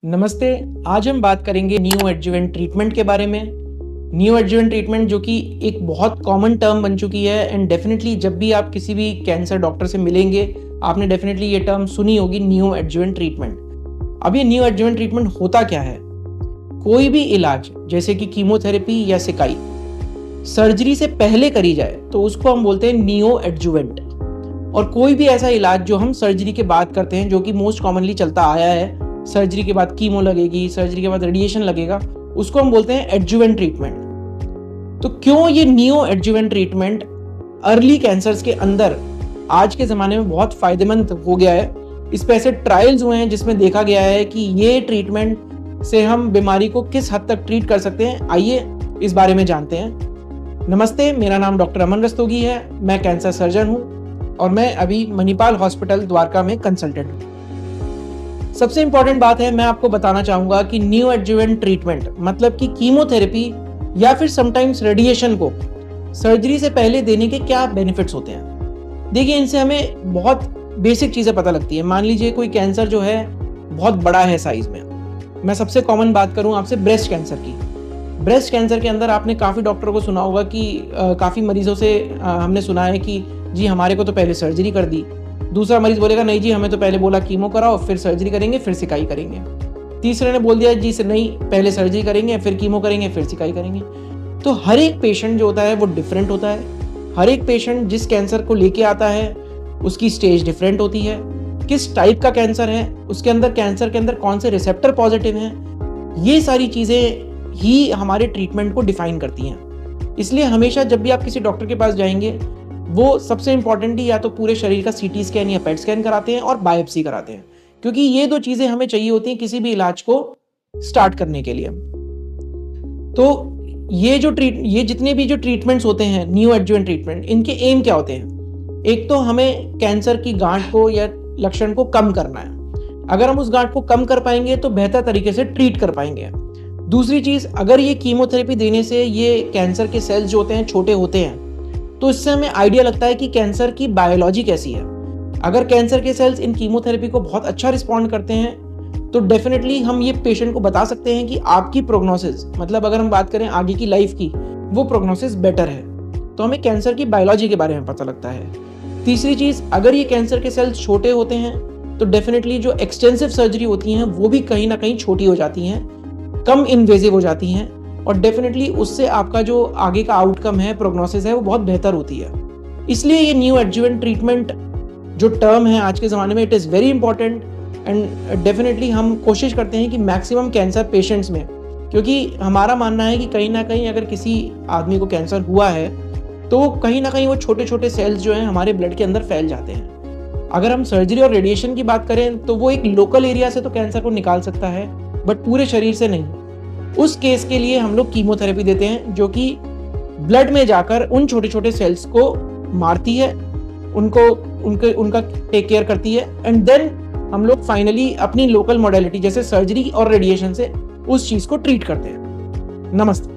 नमस्ते। आज हम बात करेंगे न्यू एडजुवेंट ट्रीटमेंट के बारे में। न्यू एडजुवेंट ट्रीटमेंट जो कि एक बहुत कॉमन टर्म बन चुकी है एंड डेफिनेटली जब भी आप किसी भी कैंसर डॉक्टर से मिलेंगे आपने डेफिनेटली ये टर्म सुनी होगी, न्यू एडजुवेंट ट्रीटमेंट। अब ये न्यू एडजुवेंट ट्रीटमेंट होता क्या है? कोई भी इलाज जैसे कि कीमोथेरेपी या सिकाई सर्जरी से पहले करी जाए तो उसको हम बोलते हैं न्यू एडजुवेंट। और कोई भी ऐसा इलाज जो हम सर्जरी के बाद करते हैं, जो कि मोस्ट कॉमनली चलता आया है, सर्जरी के बाद कीमो लगेगी, सर्जरी के बाद रेडिएशन लगेगा, उसको हम बोलते हैं एडजुवेंट ट्रीटमेंट। तो क्यों ये new adjuvant treatment early cancers के अंदर आज के ज़माने में बहुत फायदेमंद हो गया है? इस पे ऐसे ट्रायल्स हुए हैं जिसमें देखा गया है कि ये ट्रीटमेंट से हम बीमारी को किस हद तक ट्रीट कर सकते हैं। आइए इस बारे में जानते हैं। नमस्ते, मेरा नाम डॉक्टर अमन रस्तोगी है। मैं कैंसर सर्जन हूँ और मैं अभी मणिपाल हॉस्पिटल द्वारका में कंसल्टेंट हूँ। सबसे इंपॉर्टेंट बात है, मैं आपको बताना चाहूंगा कि न्यू एडजुवेंट ट्रीटमेंट मतलब कि कीमोथेरेपी या फिर समटाइम्स रेडिएशन को सर्जरी से पहले देने के क्या बेनिफिट्स होते हैं। देखिए, इनसे हमें बहुत बेसिक चीज़ें पता लगती है। मान लीजिए कोई कैंसर जो है बहुत बड़ा है साइज में। मैं सबसे कॉमन बात करूं आपसे ब्रेस्ट कैंसर की। ब्रेस्ट कैंसर के अंदर आपने काफ़ी डॉक्टरों को सुना होगा कि काफ़ी मरीजों से हमने सुना है कि जी हमारे को तो पहले सर्जरी कर दी। दूसरा मरीज बोलेगा नहीं जी हमें तो पहले बोला कीमो कराओ, फिर सर्जरी करेंगे, फिर सिकाई करेंगे। तीसरे ने बोल दिया जी से नहीं, पहले सर्जरी करेंगे, फिर कीमो करेंगे, फिर सिकाई करेंगे। तो हर एक पेशेंट जो होता है वो डिफरेंट होता है। हर एक पेशेंट जिस कैंसर को लेके आता है उसकी स्टेज डिफरेंट होती है। किस टाइप का कैंसर है, उसके अंदर कैंसर के अंदर कौन से रिसेप्टर पॉजिटिव हैं, ये सारी चीज़ें ही हमारे ट्रीटमेंट को डिफाइन करती हैं। इसलिए हमेशा जब भी आप किसी डॉक्टर के पास जाएंगे वो सबसे इंपॉर्टेंटली या तो पूरे शरीर का सीटी स्कैन या पेट स्कैन कराते हैं और बायोप्सी कराते हैं, क्योंकि ये दो चीजें हमें चाहिए होती हैं किसी भी इलाज को स्टार्ट करने के लिए। तो ये जितने भी जो ट्रीटमेंट्स होते हैं न्यू एडजुवेंट ट्रीटमेंट, इनके एम क्या होते हैं? एक तो हमें कैंसर की गांठ को या लक्षण को कम करना है। अगर हम उस गांठ को कम कर पाएंगे तो बेहतर तरीके से ट्रीट कर पाएंगे। दूसरी चीज, अगर ये कीमोथेरेपी देने से ये कैंसर के सेल्स जो होते हैं छोटे होते हैं तो इससे हमें आइडिया लगता है कि कैंसर की बायोलॉजी कैसी है। अगर कैंसर के सेल्स इन कीमोथेरेपी को बहुत अच्छा रिस्पॉन्ड करते हैं तो डेफिनेटली हम ये पेशेंट को बता सकते हैं कि आपकी प्रोग्नोसिस, मतलब अगर हम बात करें आगे की लाइफ की, वो प्रोग्नोसिस बेटर है। तो हमें कैंसर की बायोलॉजी के बारे में पता लगता है। तीसरी चीज, अगर ये कैंसर के सेल्स छोटे होते हैं तो डेफिनेटली जो एक्सटेंसिव सर्जरी होती हैं वो भी कहीं ना कहीं छोटी हो जाती हैं, कम इन्वेजिव हो जाती हैं और डेफिनेटली उससे आपका जो आगे का आउटकम है, प्रोग्नोसिस है, वो बहुत बेहतर होती है। इसलिए ये न्यू एडजुवेंट ट्रीटमेंट जो टर्म है आज के ज़माने में, it is very important and definitely हम कोशिश करते हैं कि मैक्सिमम कैंसर पेशेंट्स में, क्योंकि हमारा मानना है कि कहीं ना कहीं अगर किसी आदमी को कैंसर हुआ है तो कहीं ना कहीं वो छोटे छोटे सेल्स जो हैं हमारे ब्लड के अंदर फैल जाते हैं। अगर हम सर्जरी और रेडिएशन की बात करें तो वो एक लोकल एरिया से तो कैंसर को निकाल सकता है बट पूरे शरीर से नहीं। उस केस के लिए हम लोग कीमोथेरेपी देते हैं जो कि ब्लड में जाकर उन छोटे छोटे सेल्स को मारती है, उनका टेक केयर करती है एंड देन हम लोग फाइनली अपनी लोकल मॉडलिटी जैसे सर्जरी और रेडिएशन से उस चीज को ट्रीट करते हैं। नमस्ते।